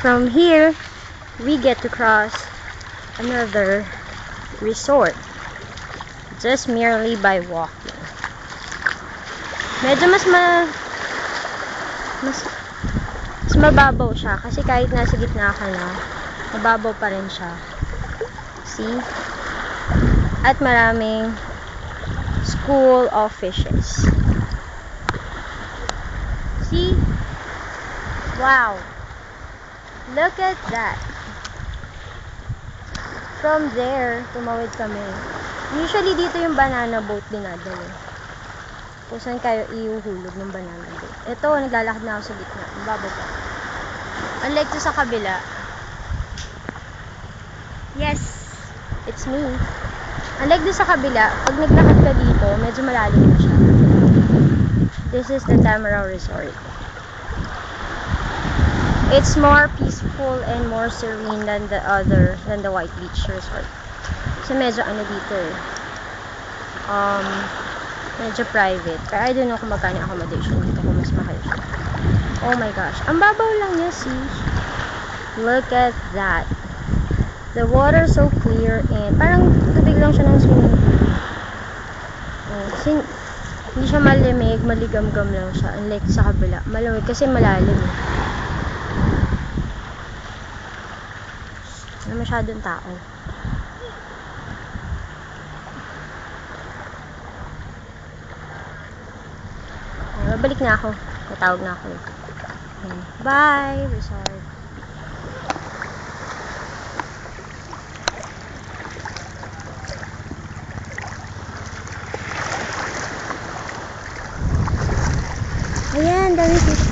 from here, we get to cross another resort just merely by walking. Medyo mas mababaw siya kasi kahit nasa gitna ka na, mababaw pa rin siya. See? At maraming school of fishes. See? Wow! Look at that! From there, tumawid kami. Usually dito yung banana boat dinadala. Kung saan kayo iuhulog ng banana boat. Ito, naglalakad na ako sa gitna. Mababaw pa. Unlike to sa kabila. Yes! It's me. Unlike doon sa kabila, pag naglakad ka dito, medyo malalim na siya. This is the Tamaraw Resort. It's more peaceful and more serene than the White Beach Resort. Kasi medyo dito eh. Medyo private. Pero I don't know kung magkano accommodation dito, kung mas mahal siya. Oh my gosh. Ang babaw lang niya, see? Look at that. The water so clear and parang tubig lang siya ng swimming pool. Hindi siya malimig, maligam-gam lang siya. Unlike sa kabila. Malamig kasi malalim eh. Wala masyadong tao. Babalik na ako. Natawag na ako. Bye, resort. Ayan, dami fish.